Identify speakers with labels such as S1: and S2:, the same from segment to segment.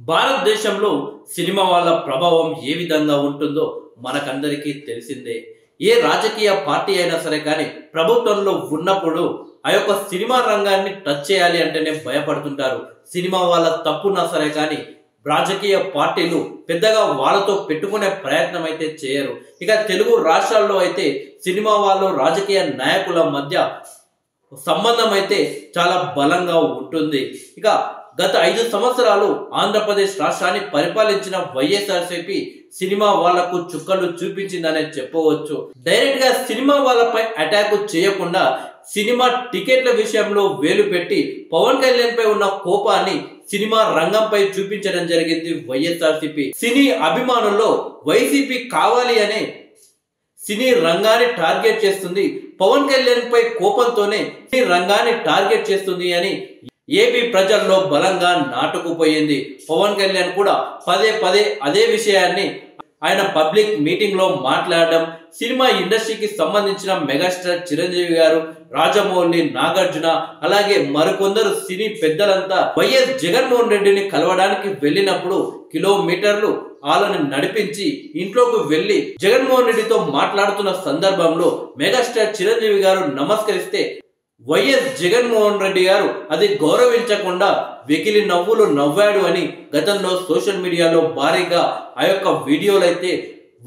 S1: భారతదేశంలో సినిమా వాళ్ళ ప్రభావం ఏ విధంగా ఉంటుందో మనకందరికీ తెలిసిందే. ఏ రాజకీయ పార్టీ అయినా సరే కానీ ప్రభుత్వంలో ఉన్నప్పుడు ఆ యొక్క సినిమా రంగాన్ని టచ్ చేయాలి అంటేనే భయపడుతుంటారు. సినిమా వాళ్ళ తప్పున్నా సరే కానీ రాజకీయ పార్టీలు పెద్దగా వాళ్ళతో పెట్టుకునే ప్రయత్నం అయితే చేయరు. ఇక తెలుగు రాష్ట్రాల్లో అయితే సినిమా వాళ్ళు రాజకీయ నాయకుల మధ్య సంబంధం అయితే చాలా బలంగా ఉంటుంది. ఇక గత 5 సంవత్సరాలు ఆంధ్రప్రదేశ్ రాష్ట్రాన్ని పరిపాలించిన వైఎస్ఆర్సీపీ సినిమా వాళ్లకు చుక్కలు చూపించిందనే చెప్పవచ్చు. డైరెక్ట్ గా సినిమా వాళ్ళపై అటాక్ చేయకుండా సినిమా టికెట్ల విషయంలో వేలు పెట్టి పవన్ కళ్యాణ్ పై ఉన్న కోపాన్ని సినిమా రంగంపై చూపించడం జరిగింది వైఎస్ఆర్సీపీ. సినీ అభిమానుల్లో వైసీపీ కావాలి అనే సినీ రంగాన్ని టార్గెట్ చేస్తుంది. పవన్ కళ్యాణ్ పై కోపంతోనే సినీ రంగాన్ని టార్గెట్ చేస్తుంది అని ఏపీ ప్రజల్లో బలంగా నాటుకుపోయింది. పవన్ కళ్యాణ్ కూడా పదే పదే అదే విషయాన్ని ఆయన పబ్లిక్ మీటింగ్ లో మాట్లాడడం, సినిమా ఇండస్ట్రీకి సంబంధించిన మెగాస్టార్ చిరంజీవి గారు, రాజమౌళి, నాగార్జున అలాగే మరికొందరు సినీ పెద్దలంతా వైఎస్ జగన్మోహన్ రెడ్డిని కలవడానికి వెళ్ళినప్పుడు కిలోమీటర్లు వాళ్ళని నడిపించి ఇంట్లోకి వెళ్లి జగన్మోహన్ రెడ్డితో మాట్లాడుతున్న సందర్భంలో మెగాస్టార్ చిరంజీవి గారు నమస్కరిస్తే వైఎస్ జగన్మోహన్ రెడ్డి గారు అది గౌరవించకుండా వెకిలి నవ్వులు నవ్వాడు అని గతంలో సోషల్ మీడియాలో భారీగా ఆ యొక్క వీడియోలు అయితే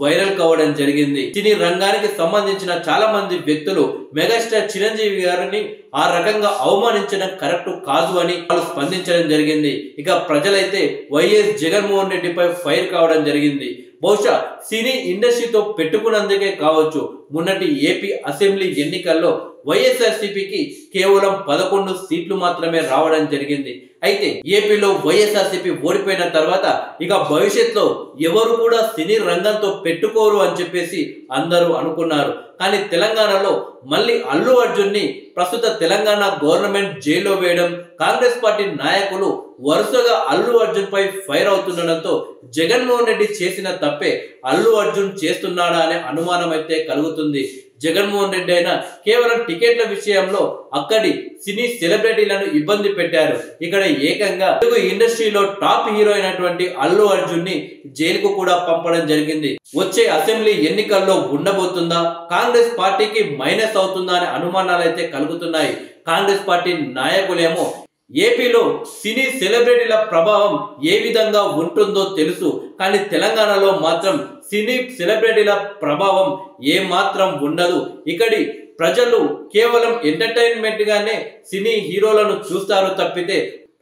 S1: వైరల్ కావడం జరిగింది. సినీ రంగానికి సంబంధించిన చాలా మంది వ్యక్తులు మెగాస్టార్ చిరంజీవి గారిని ఆ రకంగా అవమానించడం కరెక్ట్ కాదు అని వాళ్ళు స్పందించడం జరిగింది. ఇక ప్రజలైతే వైఎస్ జగన్మోహన్ రెడ్డిపై ఫైర్ కావడం జరిగింది. బహుశా సినీ ఇండస్ట్రీతో పెట్టుకున్నందుకే కావచ్చు మొన్నటి ఏపీ అసెంబ్లీ ఎన్నికల్లో వైఎస్ఆర్సీపీకి కేవలం 11 సీట్లు మాత్రమే రావడం జరిగింది. అయితే ఏపీలో వైఎస్ఆర్సీపీ ఓడిపోయిన తర్వాత ఇక భవిష్యత్తులో ఎవరు కూడా సినీ రంగంతో పెట్టుకోరు అని చెప్పేసి అందరూ అనుకున్నారు. కానీ తెలంగాణలో మళ్ళీ అల్లు అర్జున్ ని ప్రస్తుత తెలంగాణ గవర్నమెంట్ జైల్లో వేయడం, కాంగ్రెస్ పార్టీ నాయకులు వరుసగా అల్లు అర్జున్ పై ఫైర్ అవుతుండడంతో జగన్మోహన్ రెడ్డి చేసిన తప్పే అల్లు అర్జున్ చేస్తున్నాడా అనే అనుమానం అయితే కలుగుతుంది. జగన్మోహన్ రెడ్డి అయినా కేవలం టికెట్ల విషయంలో అక్కడి సినీ సెలబ్రిటీలను ఇబ్బంది పెట్టారు. ఇక్కడ ఏకంగా తెలుగు ఇండస్ట్రీలో టాప్ హీరో అయినటువంటి అల్లు అర్జున్ ని జైలుకు కూడా పంపడం జరిగింది. వచ్చే అసెంబ్లీ ఎన్నికల్లో ఉండబోతుందా, కాంగ్రెస్ పార్టీకి మైనస్ అవుతుందా అనే అనుమానాలు అయితే కలుగుతున్నాయి. కాంగ్రెస్ పార్టీ నాయకులేమో ఏపీలో సినీ సెలబ్రిటీల ప్రభావం ఏ విధంగా ఉంటుందో తెలుసు, కానీ తెలంగాణలో మాత్రం సినీ సెలబ్రిటీల ప్రభావం ఏ మాత్రం ఉండదు. ఇక్కడి ప్రజలు కేవలం ఎంటర్టైన్మెంట్ గానే సినీ హీరోలను చూస్తారు తప్పితే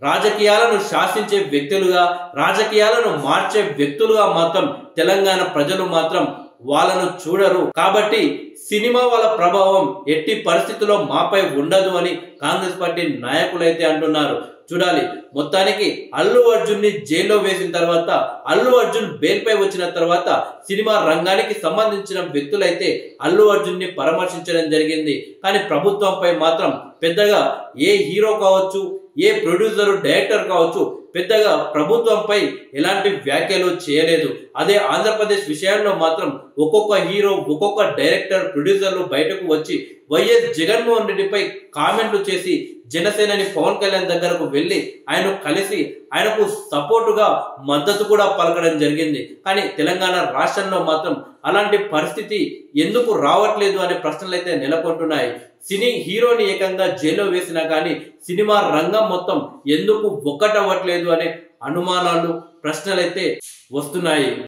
S1: రాజకీయాలను శాసించే వ్యక్తులుగా, రాజకీయాలను మార్చే వ్యక్తులుగా మాత్రం తెలంగాణ ప్రజలు మాత్రం వాళ్ళను చూడరు. కాబట్టి సినిమా వాళ్ళ ప్రభావం ఎట్టి పరిస్థితుల్లో మాపై ఉండదు అని కాంగ్రెస్ పార్టీ నాయకులైతే అంటున్నారు. చూడాలి. మొత్తానికి అల్లు అర్జున్ ని జైల్లో వేసిన తర్వాత, అల్లు అర్జున్ బెయిల్ పై వచ్చిన తర్వాత సినిమా రంగానికి సంబంధించిన వ్యక్తులైతే అల్లు అర్జున్ ని పరామర్శించడం జరిగింది. కానీ ప్రభుత్వంపై మాత్రం పెద్దగా ఏ హీరో కావచ్చు, ఏ ప్రొడ్యూసర్ డైరెక్టర్ కావచ్చు పెద్దగా ప్రభుత్వంపై ఎలాంటి వ్యాఖ్యలు చేయలేదు. అదే ఆంధ్రప్రదేశ్ విషయంలో మాత్రం ఒక్కొక్క హీరో, ఒక్కొక్క డైరెక్టర్, ప్రొడ్యూసర్లు బయటకు వచ్చి వైఎస్ జగన్మోహన్ రెడ్డిపై కామెంట్లు చేసి జనసేనని పవన్ కళ్యాణ్ దగ్గరకు వెళ్ళి ఆయన కలిసి ఆయనకు సపోర్టుగా మద్దతు కూడా పలకడం జరిగింది. కానీ తెలంగాణ రాష్ట్రంలో మాత్రం అలాంటి పరిస్థితి ఎందుకు రావట్లేదు అనే ప్రశ్నలు అయితే నెలకొంటున్నాయి. సినీ హీరోని ఏకంగా జైల్లో వేసినా కానీ సినిమా రంగం మొత్తం ఎందుకు ఒక్కటవ్వట్లేదు అనే అనుమానాలు, ప్రశ్నలైతే వస్తున్నాయి.